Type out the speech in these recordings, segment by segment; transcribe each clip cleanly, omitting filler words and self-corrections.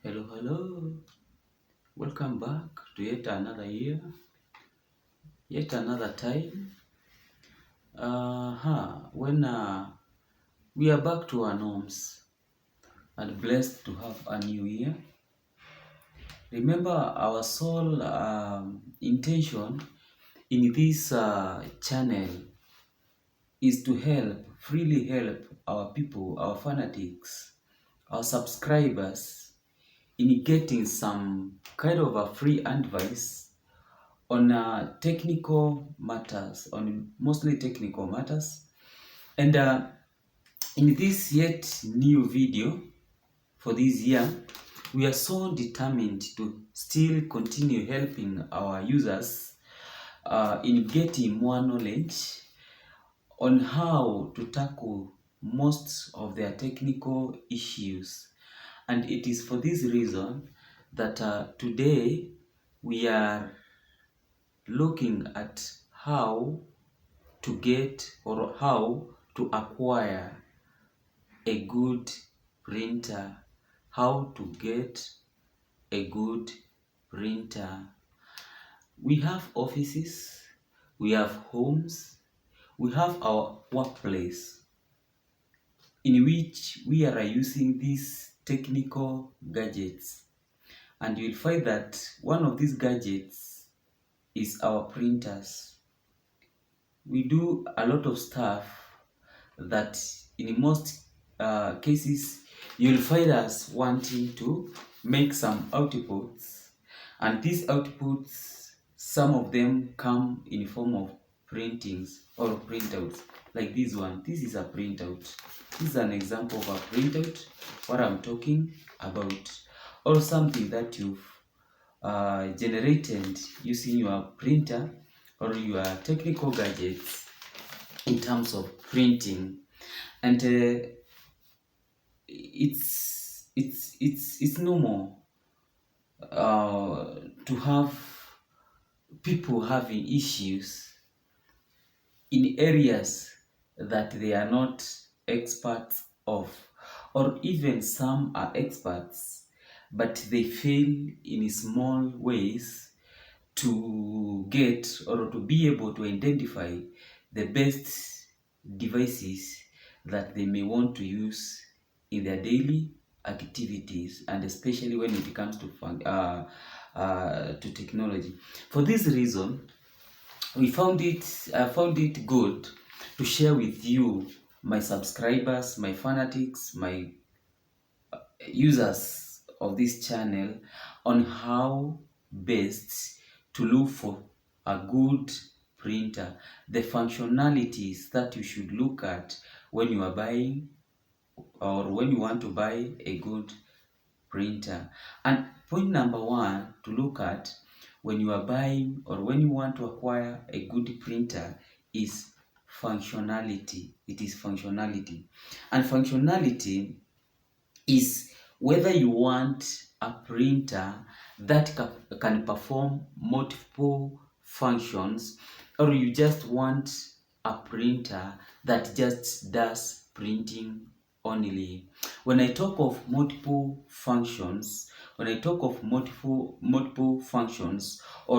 Hello, hello. Welcome back to yet another year, yet another time. When we are back to our norms and blessed to have a new year. Remember, our sole intention in this channel is to freely help our people, our fanatics, our subscribers in getting some kind of a free advice on technical matters, on mostly technical matters. And in this yet new video for this year, we are so determined to still continue helping our users in getting more knowledge on how to tackle most of their technical issues. And it is for this reason that today we are looking at how to get or how to acquire a good printer, how to get a good printer. We have offices, we have homes, we have our workplace in which we are using these technical gadgets, and you'll find that one of these gadgets is our printers. We do a lot of stuff that in most cases you'll find us wanting to make some outputs, and these outputs, some of them come in form of printings or printouts like this one. This is a printout. This is an example of a printout, what I'm talking about, or something that you've generated using your printer or your technical gadgets in terms of printing. And it's normal to have people having issues in areas that they are not experts of, or even some are experts but they fail in small ways to get or to be able to identify the best devices that they may want to use in their daily activities, and especially when it comes to technology. For this reason, I found it good to share with you, my subscribers, my fanatics, my users of this channel, on how best to look for a good printer, the functionalities that you should look at when you are buying or when you want to buy a good printer. And point number one to look at when you are buying or when you want to acquire a good printer is functionality. It is functionality. And functionality is whether you want a printer that can perform multiple functions, or you just want a printer that just does printing only. When I talk of multiple functions, or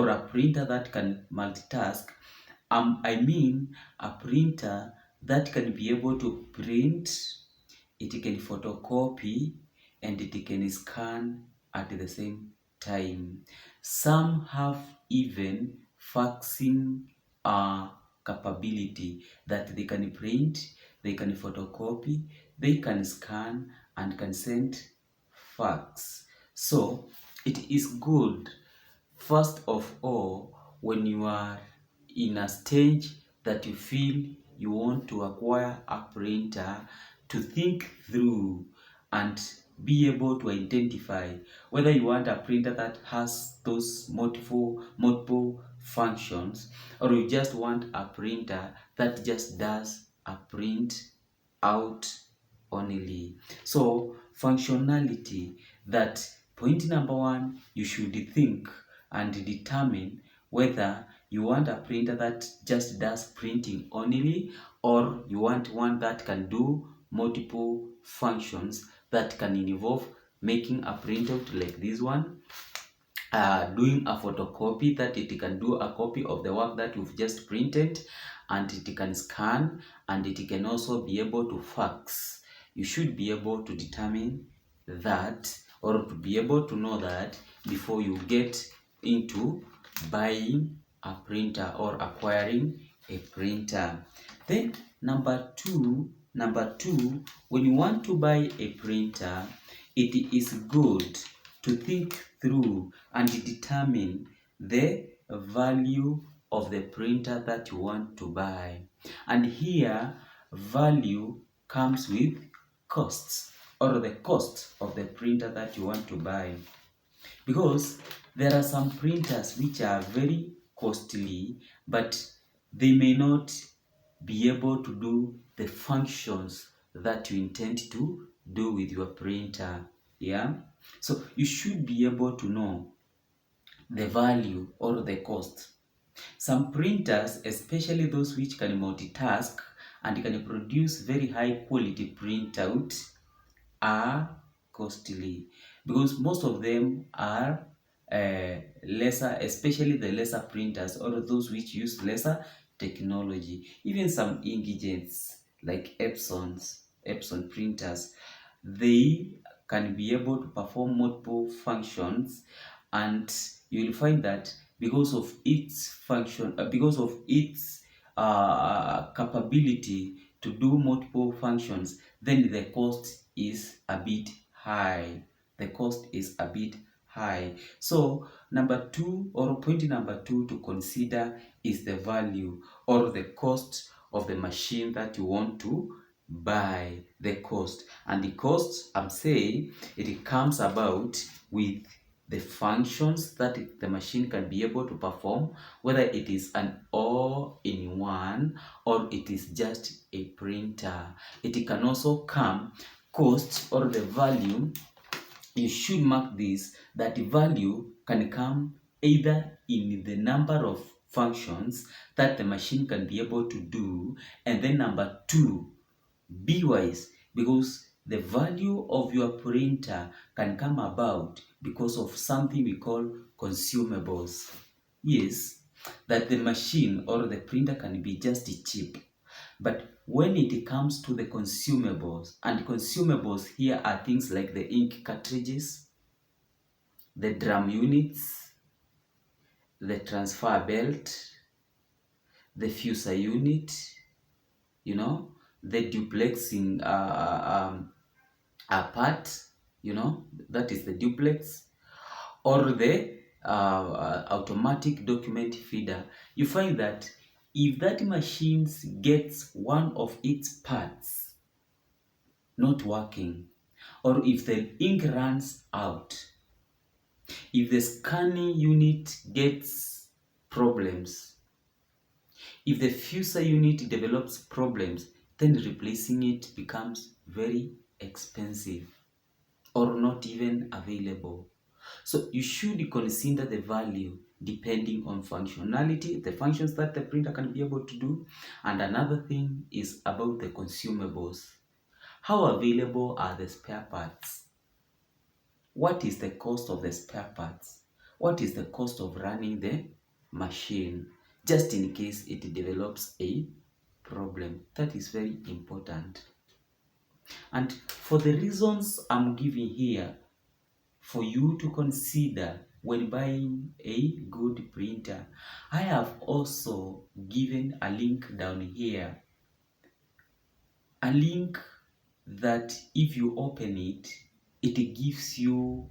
a printer that can multitask, I mean a printer that can be able to print, it can photocopy, and it can scan at the same time. Some have even faxing capability, that they can print, they can photocopy, they can scan, and can send fax. So it is good, first of all, when you are in a stage that you feel you want to acquire a printer, to think through and be able to identify whether you want a printer that has those multiple functions, or you just want a printer that just does a print out only. So functionality, that point number one, you should think and determine whether you want a printer that just does printing only, or you want one that can do multiple functions that can involve making a printout like this one, doing a photocopy that it can do a copy of the work that you've just printed, and it can scan, and it can also be able to fax. You should be able to determine that, or to be able to know that before you get into buying a printer or acquiring a printer. Then number two, when you want to buy a printer, it is good to think through and determine the value of the printer that you want to buy. And here, value comes with costs, or the cost of the printer that you want to buy. Because there are some printers which are very costly, but they may not be able to do the functions that you intend to do with your printer. Yeah, so you should be able to know the value or the cost. Some printers, especially those which can multitask and can produce very high quality printout, are costly, because most of them are lesser, especially the lesser printers or those which use lesser technology. Even some inkjets like Epson printers, they can be able to perform multiple functions, and you will find that because of its function, because of its capability to do multiple functions, then the cost is a bit high. The cost is a bit high. So number two, or point number two to consider, is the value or the cost of the machine that you want to buy. The cost. And the cost, I'm saying, it comes about with the functions that the machine can be able to perform, whether it is an all-in-one or it is just a printer. It can also come cost, or the value. You should mark this, that the value can come either in the number of functions that the machine can be able to do, and then number two, be wise, because the value of your printer can come about because of something we call consumables. Yes, that the machine or the printer can be just cheap, but when it comes to the consumables, and consumables here are things like the ink cartridges, the drum units, the transfer belt, the fusor unit, the duplexing part, that is the duplex, or the automatic document feeder. You find that if that machine gets one of its parts not working, or if the ink runs out, if the scanning unit gets problems, if the fusor unit develops problems, then replacing it becomes very expensive or not even available. So you should consider the value depending on functionality, the functions that the printer can be able to do. And another thing is about the consumables. How available are the spare parts? What is the cost of the spare parts? What is the cost of running the machine, just in case it develops a problem? That is very important. And for the reasons I'm giving here, for you to consider when buying a good printer, I have also given a link down here. A link that if you open it, it gives you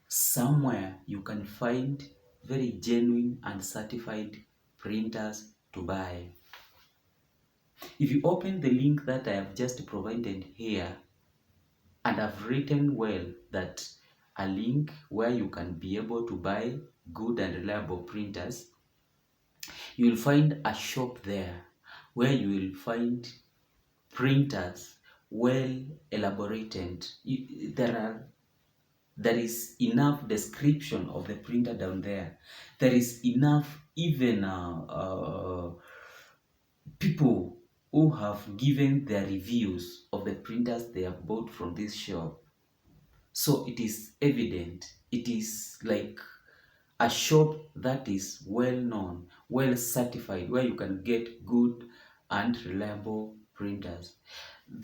somewhere you can find very genuine and certified printers to buy. If you open the link that I have just provided here, and I've written well that a link where you can be able to buy good and reliable printers, you will find a shop there where you will find printers well elaborated. There is enough description of the printer down there. There is enough even people who have given their reviews of the printers they have bought from this shop. So it is evident. It is like a shop that is well known, well certified, where you can get good and reliable printers.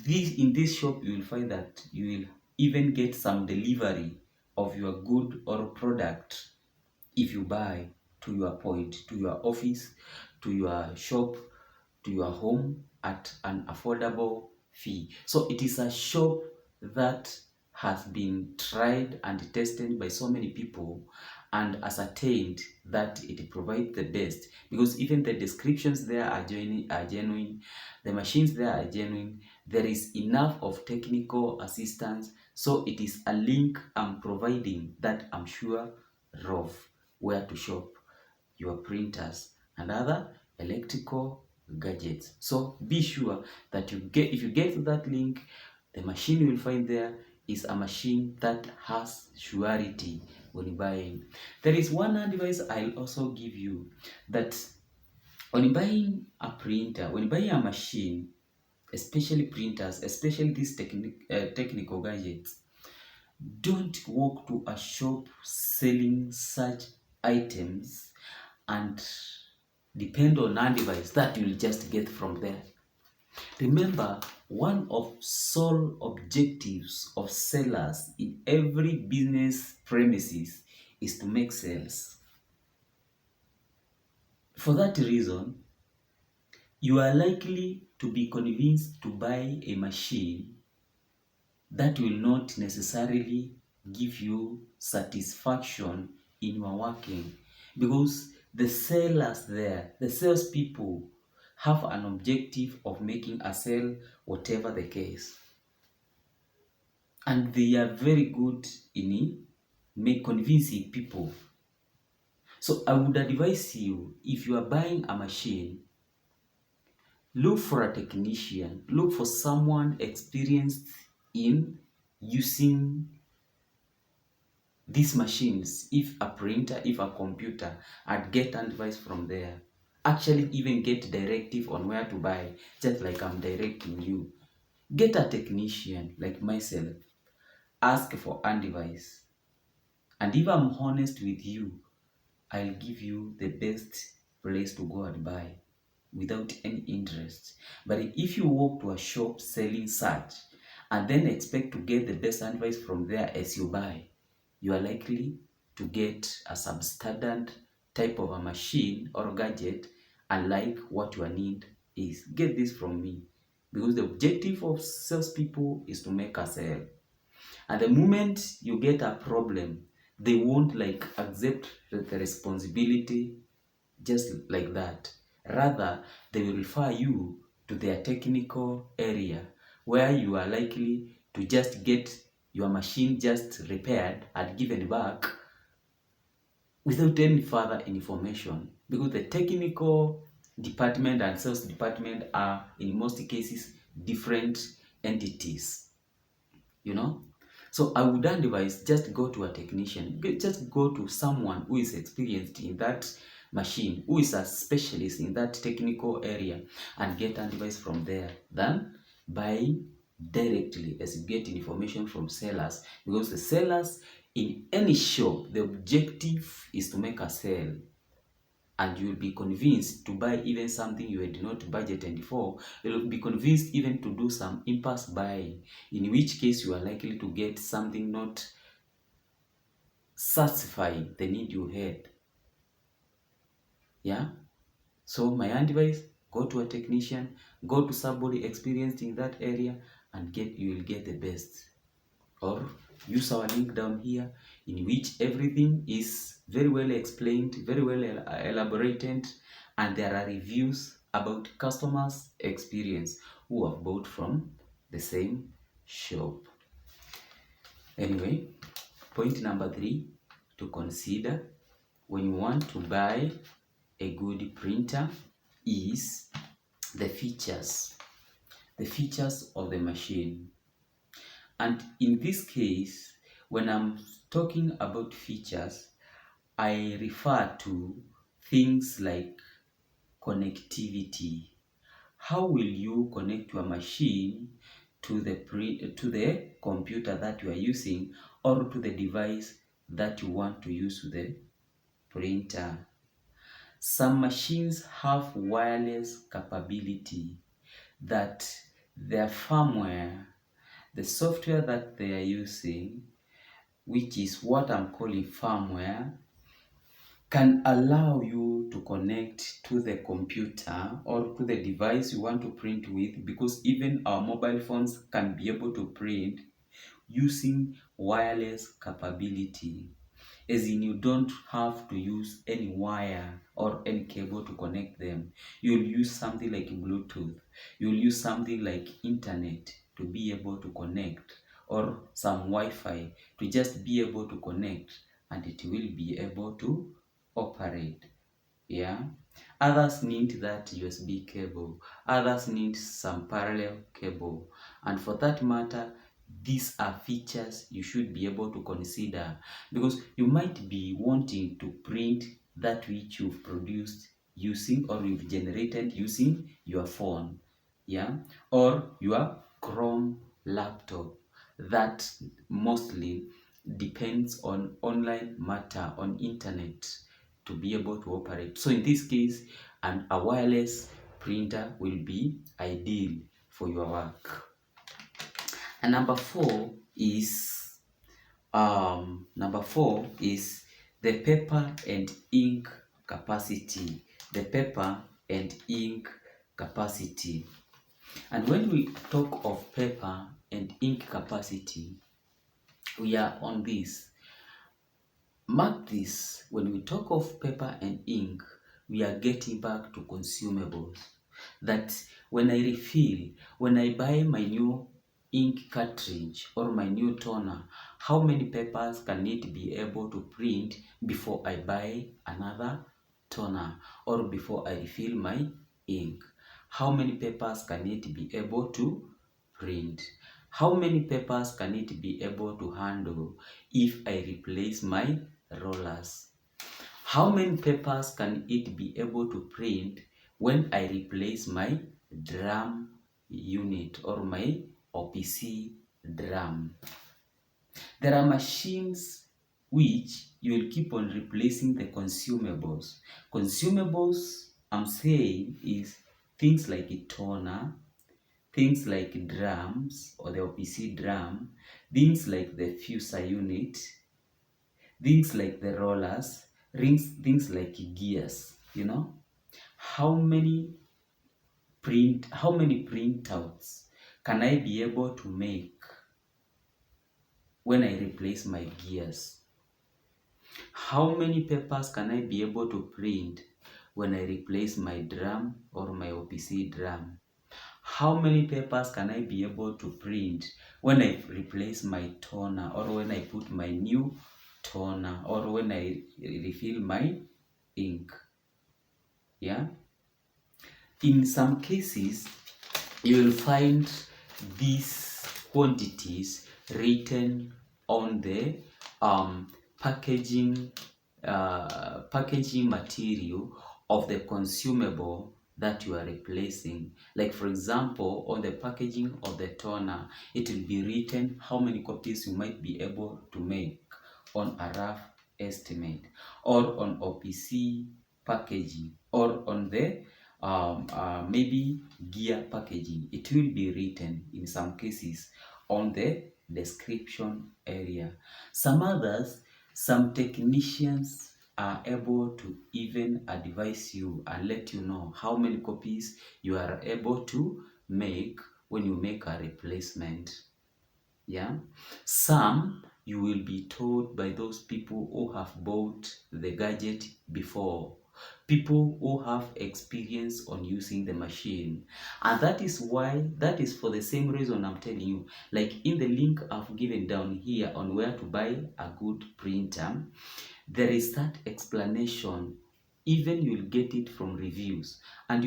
In this shop, you will find that you will even get some delivery of your good or product if you buy to your point, to your office, to your shop, to your home at an affordable fee. So it is a shop that has been tried and tested by so many people and ascertained that it provides the best, because even the descriptions there are genuine, the machines there are genuine, there is enough of technical assistance. So it is a link I'm providing that I'm sure of where to shop your printers and other electrical gadgets. So be sure that if you get to that link, the machine you will find there is a machine that has surety when buying. There is one advice I'll also give you, that when buying a printer, when buying a machine, especially printers, especially these technical gadgets, don't walk to a shop selling such items and depend on a device that you'll just get from there. Remember, one of sole objectives of sellers in every business premises is to make sales. For that reason, you are likely to be convinced to buy a machine that will not necessarily give you satisfaction in your working, because the sellers there, the salespeople, have an objective of making a sale, whatever the case, and they are very good in convincing people. So I would advise you, if you are buying a machine, look for a technician, look for someone experienced in using these machines, if a printer, if a computer, and get advice from there. Actually, even get directive on where to buy, just like I'm directing you. Get a technician like myself. Ask for advice. And if I'm honest with you, I'll give you the best place to go and buy without any interest. But if you walk to a shop selling such and then expect to get the best advice from there as you buy, you are likely to get a substandard type of a machine or gadget, unlike what your need is. Get this from me, because the objective of salespeople is to make a sale. And the moment you get a problem, they won't like accept the responsibility just like that. Rather, they will refer you to their technical area, where you are likely to just get your machine just repaired and given back without any further information, because the technical department and sales department are in most cases different entities, you know. So I would advise, just go to a technician, just go to someone who is experienced in that machine, who is a specialist in that technical area, and get advice from there than buying directly as you get information from sellers. Because the sellers in any shop, the objective is to make a sale, and you will be convinced to buy even something you had not budgeted for. You will be convinced even to do some impulse buying, in which case you are likely to get something not satisfying the need you had. Yeah. So my advice: go to a technician, go to somebody experienced in that area, and you will get the best. Or use our link down here, in which everything is very well explained, very well elaborated, and there are reviews about customers' experience who have bought from the same shop. Anyway, point number 3 to consider when you want to buy a good printer is the features of the machine. And in this case, when I'm talking about features, I refer to things like connectivity. How will you connect your machine to the computer that you are using, or to the device that you want to use the printer. Some machines have wireless capability that their firmware, the software that they are using, which is what I'm calling firmware, can allow you to connect to the computer or to the device you want to print with, because even our mobile phones can be able to print using wireless capability. As in, you don't have to use any wire or any cable to connect them. You'll use something like Bluetooth. You'll use something like internet to be able to connect, or some Wi-Fi to just be able to connect, and it will be able to operate. Yeah. Others need that USB cable. Others need some parallel cable. And for that matter, these are features you should be able to consider, because you might be wanting to print that which you've produced using, or you've generated using your phone, yeah, or your Chrome laptop that mostly depends on online matter, on internet, to be able to operate. So in this case, a wireless printer will be ideal for your work. And number four is the paper and ink capacity. The paper and ink capacity. And when we talk of paper and ink capacity, we are on this. Mark this, when we talk of paper and ink, we are getting back to consumables. That when I refill, when I buy my new ink cartridge or my new toner, how many papers can it be able to print before I buy another toner, or before I refill my ink? How many papers can it be able to print? How many papers can it be able to handle if I replace my rollers? How many papers can it be able to print when I replace my drum unit or my OPC drum? There are machines which you will keep on replacing the consumables. Consumables, I'm saying, is things like a toner, things like drums or the OPC drum, things like the fuser unit, things like the rollers, things like gears. How many printouts can I be able to make when I replace my gears? How many papers can I be able to print when I replace my drum or my OPC drum? How many papers can I be able to print when I replace my toner, or when I put my new toner, or when I refill my ink? Yeah. In some cases, you will find these quantities written on the packaging material of the consumable that you are replacing. Like, for example, on the packaging of the toner, it will be written how many copies you might be able to make on a rough estimate, or on OPC packaging, or on the maybe gear packaging. It will be written in some cases on the description area. Some technicians are able to even advise you and let you know how many copies you are able to make when you make a replacement. Yeah. Some you will be told by those people who have bought the gadget before, people who have experience on using the machine. And that is for the same reason I'm telling you, like in the link I've given down here on where to buy a good printer, there is that explanation. Even you'll get it from reviews. And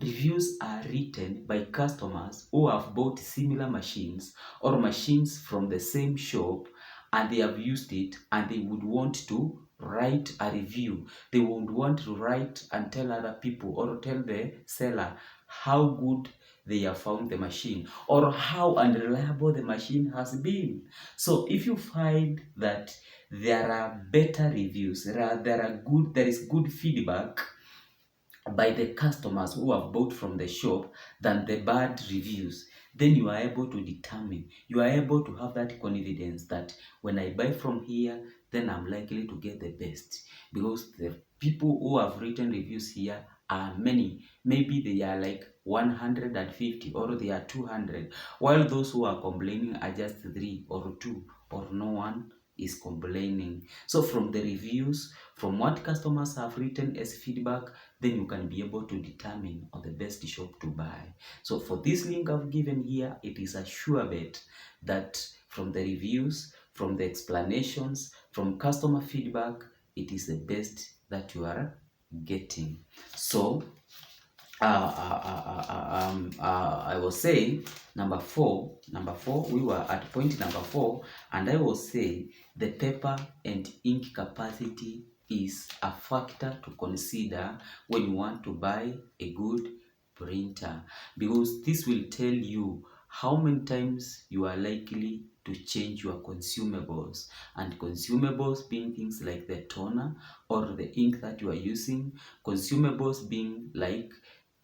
reviews are written by customers who have bought similar machines or machines from the same shop, and they have used it, and they would want to write a review. They would want to write and tell other people, or tell the seller how good they have found the machine, or how unreliable the machine has been. So if you find that there are better reviews, there is good feedback by the customers who have bought from the shop than the bad reviews, then you are able to determine, you are able to have that confidence that when I buy from here, then I'm likely to get the best, because the people who have written reviews here are many. Maybe they are like 150 or they are 200, while those who are complaining are just 3 or 2, or no one is complaining. So from the reviews, from what customers have written as feedback, then you can be able to determine on the best shop to buy. So for this link I've given here, it is a sure bet that from the reviews, from the explanations, from customer feedback, it is the best that you are getting. So I was saying number four, we were at point number 4, and I was saying the paper and ink capacity is a factor to consider when you want to buy a good printer, because this will tell you how many times you are likely to change your consumables, and consumables being things like the toner or the ink that you are using, consumables being like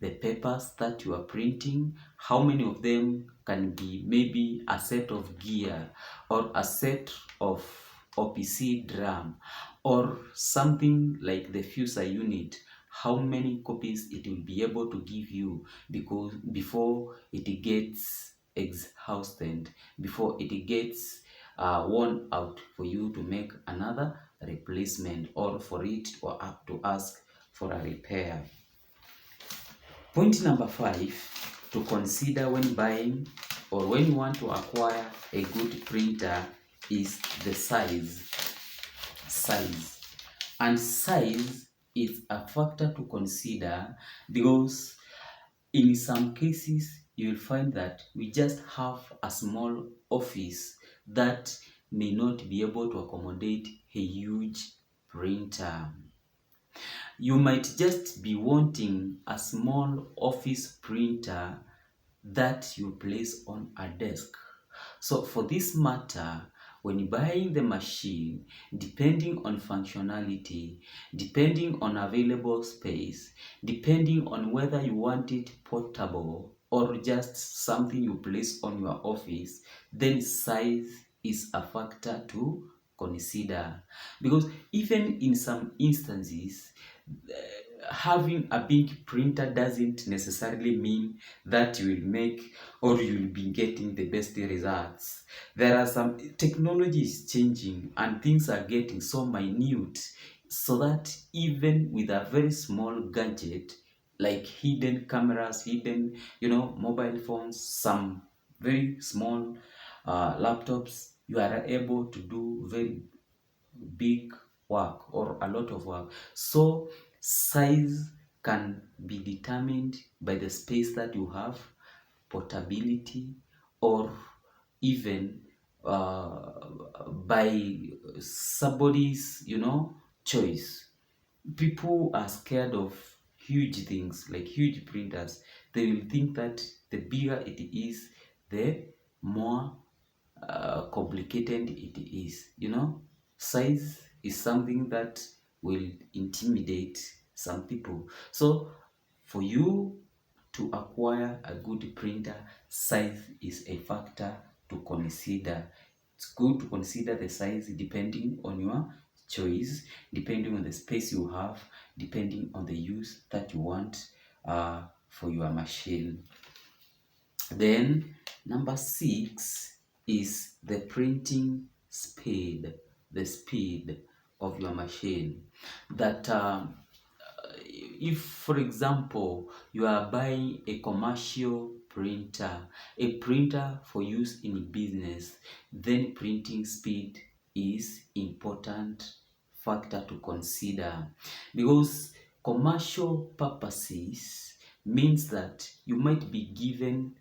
the papers that you are printing, how many of them can be maybe a set of gear or a set of OPC drum or something like the fuser unit, how many copies it will be able to give you because before it gets exhausted, before it gets worn out, for you to make another replacement or for it or to ask for a repair. Point number 5 to consider when buying or when you want to acquire a good printer is the size. And size is a factor to consider, because in some cases you will find that we just have a small office that may not be able to accommodate a huge printer. You might just be wanting a small office printer that you place on a desk. So for this matter, when buying the machine, depending on functionality, depending on available space, depending on whether you want it portable or just something you place on your office, then size is a factor to consider. Because even in some instances, having a big printer doesn't necessarily mean that you will make or you will be getting the best results. There are some technology is changing and things are getting so minute, so that even with a very small gadget like hidden cameras, hidden mobile phones, some very small laptops, you are able to do very big work or a lot of work. So size can be determined by the space that you have, portability, or even by somebody's choice. People are scared of huge things like huge printers. They will think that the bigger it is, the more complicated it is. Size is something that will intimidate some people. So for you to acquire a good printer, size is a factor to consider. It's good to consider the size depending on your choice, depending on the space you have, depending on the use that you want for your machine. Then number 6 is the printing speed, the speed of your machine. That if, for example, you are buying a commercial printer, a printer for use in business, then printing speed is important factor to consider, because commercial purposes means that you might be given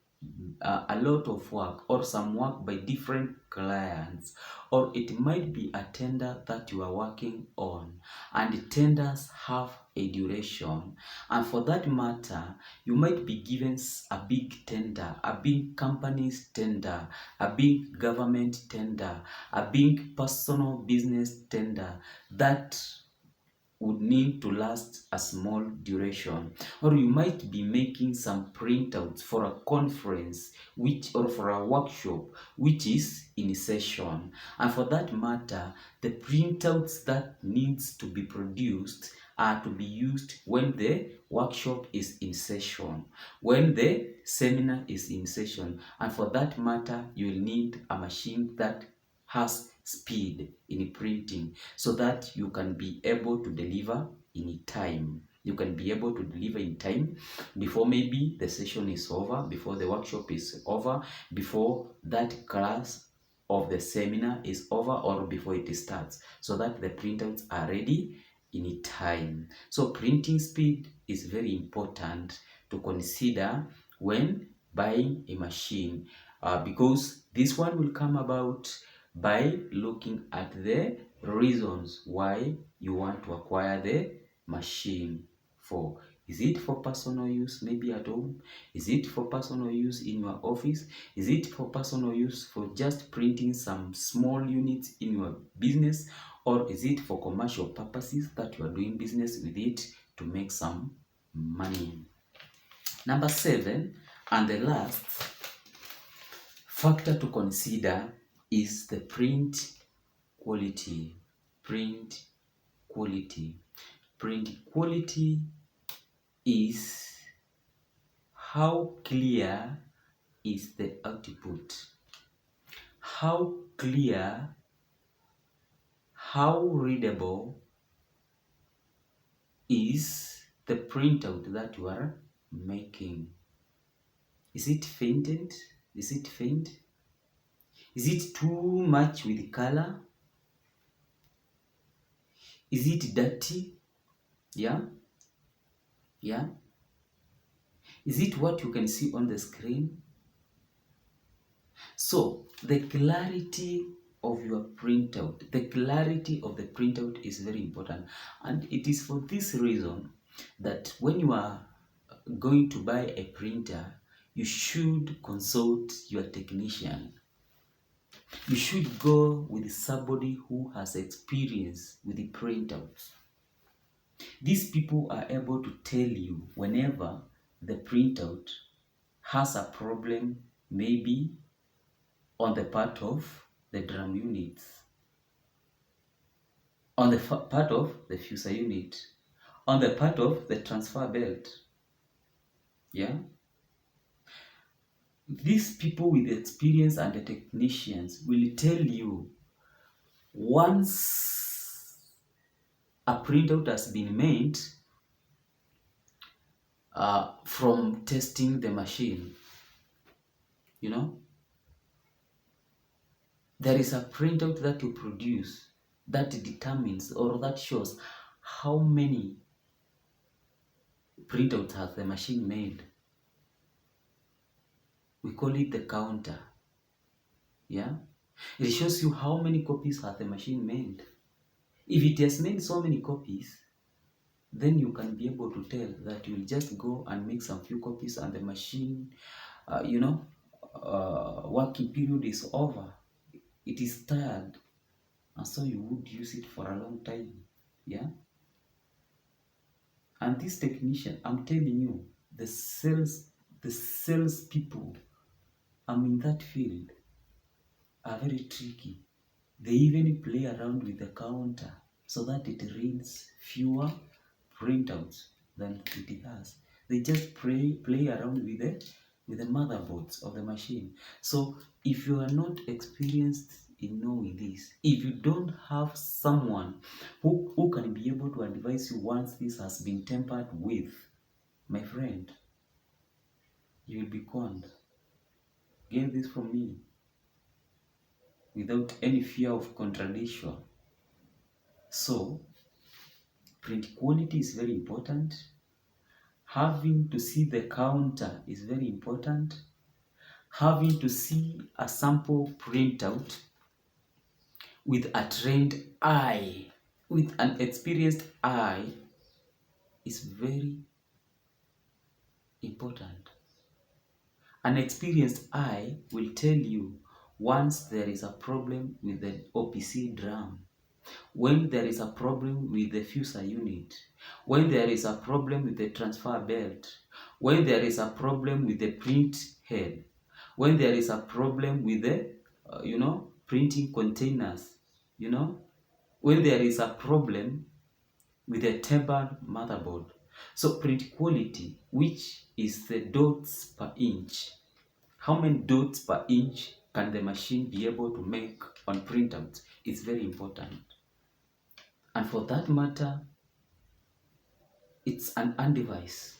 a lot of work or some work by different clients, or it might be a tender that you are working on, and tenders have a duration. And for that matter, you might be given a big tender, a big company's tender, a big government tender, a big personal business tender that would need to last a small duration. Or you might be making some printouts for a conference or for a workshop which is in session. And for that matter, the printouts that needs to be produced are to be used when the workshop is in session, when the seminar is in session. And for that matter, you will need a machine that has speed in printing, so that you can be able to deliver in time. You can be able to deliver in time before maybe the session is over, before the workshop is over, before that class of the seminar is over, or before it starts, so that the printouts are ready in time. So printing speed is very important to consider when buying a machine, because this one will come about by looking at the reasons why you want to acquire the machine for. Is it for personal use, maybe at home? Is it for personal use in your office? Is it for personal use for just printing some small units in your business? Or is it for commercial purposes that you are doing business with it to make some money? Number 7, and the last factor to consider, is the print quality. Print quality. Print quality is how clear is the output. How clear, how readable is the printout that you are making. Is it fainted? Is it faint? Is it too much with color? Is it dirty? Yeah? Yeah? Is it what you can see on the screen? So, the clarity of your printout, the clarity of the printout is very important. And it is for this reason that when you are going to buy a printer, you should consult your technician. You should go with somebody who has experience with the printouts. These people are able to tell you whenever the printout has a problem, maybe on the part of the drum units, on the part of the fuser unit, on the part of the transfer belt. Yeah? These people with experience and the technicians will tell you once a printout has been made from testing the machine. You know, there is a printout that you produce that determines or that shows how many printouts has the machine made. We call it the counter. Yeah, it shows you how many copies has the machine made. If it has made so many copies, then you can be able to tell that you'll just go and make some few copies and the machine, working period is over. It is tired, and so you would use it for a long time. Yeah. And this technician, I'm telling you, the sales people, in that field, are very tricky. They even play around with the counter so that it reads fewer printouts than it has. They just play around with the motherboards of the machine. So if you are not experienced in knowing this, if you don't have someone who can be able to advise you once this has been tampered with, my friend, you will be conned. Get this from me without any fear of contradiction. So, print quality is very important. Having to see the counter is very important. having to see a sample printout with a trained eye, with an experienced eye, is very important. An experienced eye will tell you once there is a problem with the OPC drum, when there is a problem with the fuser unit, when there is a problem with the transfer belt, when there is a problem with the print head, when there is a problem with the printing containers, when there is a problem with a tempered motherboard. So print quality, which is the dots per inch. How many dots per inch can the machine be able to make on printouts? It's very important. And for that matter, it's an device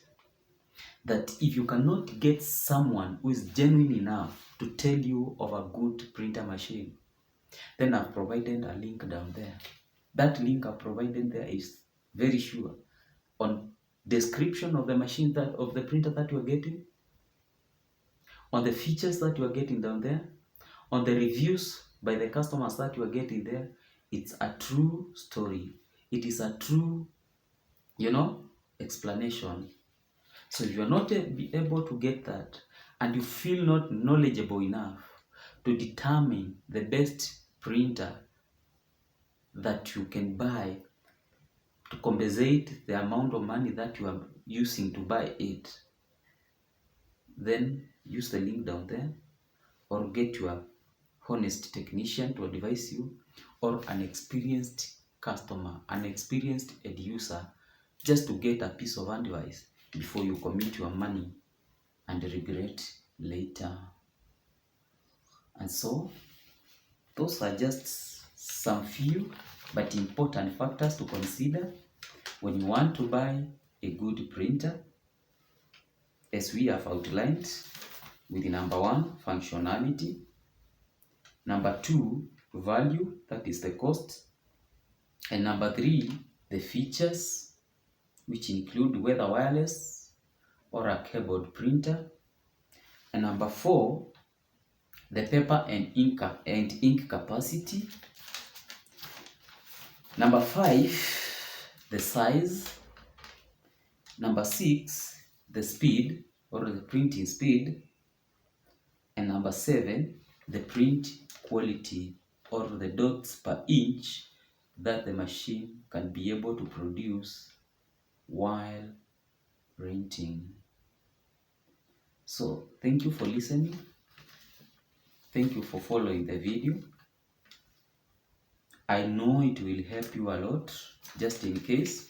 that if you cannot get someone who is genuine enough to tell you of a good printer machine, then I've provided a link down there. That link I've provided there is very sure on description of the machine, that of the printer that you're getting, on the features that you are getting down there, on the reviews by the customers that you are getting there. It's a true story. It is a true, explanation. So if you are not able to get that, and you feel not knowledgeable enough to determine the best printer that you can buy to compensate the amount of money that you are using to buy it, then use the link down there, or get your honest technician to advise you, or an experienced customer, an experienced end user, just to get a piece of advice before you commit your money and regret later. And so those are just some few but important factors to consider when you want to buy a good printer, as we have outlined with number 1, functionality, number 2, value, that is the cost, and number 3, the features, which include whether wireless or a keyboard printer, and number 4, the paper and ink capacity, number 5, the size, number 6, the speed or the printing speed, and number 7, the print quality or the dots per inch that the machine can be able to produce while printing. So thank you for listening. Thank you for following the video. I know it will help you a lot, just in case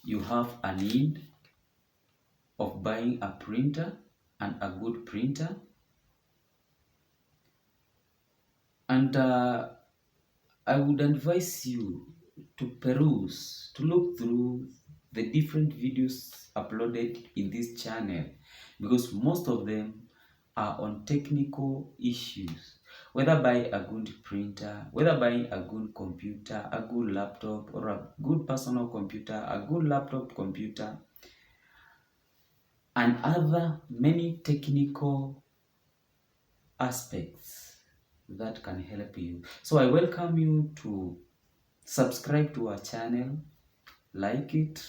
you have a need of buying a printer, and a good printer. And I would advise you to peruse, to look through the different videos uploaded in this channel, because most of them are on technical issues, whether buying a good printer, whether buying a good computer, a good laptop, or a good personal computer, a good laptop computer, and other many technical aspects that can help you. So I welcome you to subscribe to our channel, like it,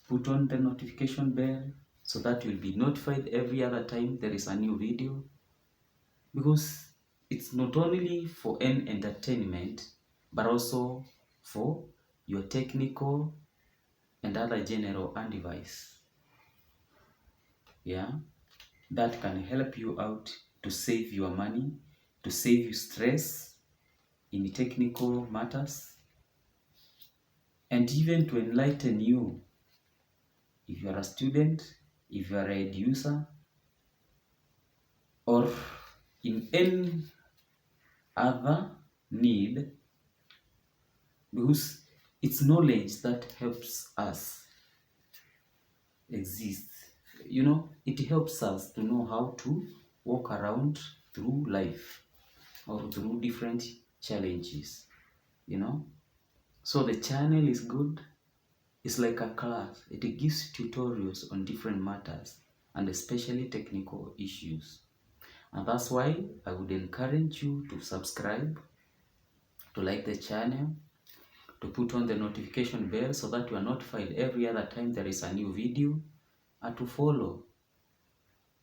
put on the notification bell so that you'll be notified every other time there is a new video, because it's not only for an entertainment but also for your technical and other general advice, that can help you out to save your money, to save you stress in technical matters, and even to enlighten you if you are a student, if you are a user, or in any other need, because it's knowledge that helps us exist. It helps us to know how to walk around through life or through different challenges. So the channel is good. It's like a class. It gives tutorials on different matters, and especially technical issues. And that's why I would encourage you to subscribe, to like the channel, to put on the notification bell so that you are notified every other time there is a new video, and to follow,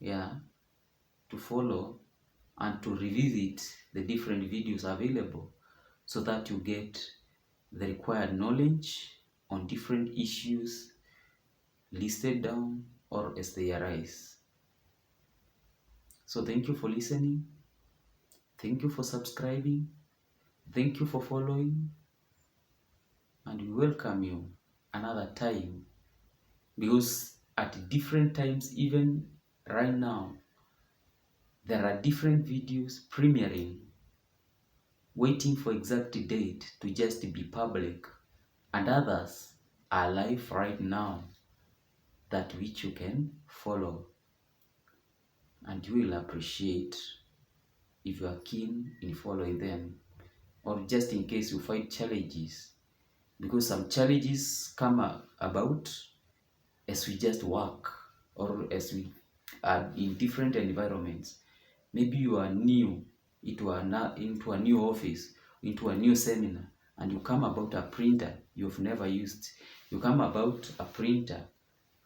to follow and to revisit the different videos available so that you get the required knowledge on different issues listed down or as they arise. So thank you for listening. Thank you for subscribing. Thank you for following. And we welcome you another time, because at different times, even right now, there are different videos premiering, waiting for exact date to just be public, and others are live right now, that which you can follow, and you will appreciate if you are keen in following them, or just in case you find challenges, because some challenges come about as we just work, or as we are in different environments. Maybe you are new into a new office, into a new seminar, and you come about a printer you've never used. You come about a printer,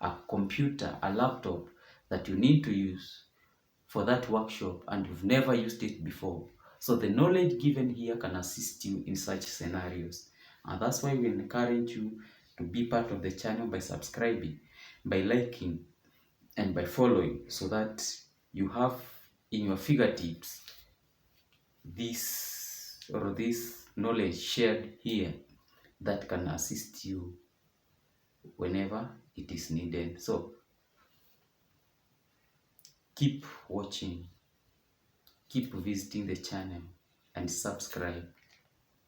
a computer, a laptop that you need to use for that workshop, and you've never used it before. So the knowledge given here can assist you in such scenarios. And that's why we encourage you to be part of the channel by subscribing, by liking, and by following, so that you have in your fingertips this knowledge shared here that can assist you whenever it is needed. So keep watching, keep visiting the channel, and subscribe.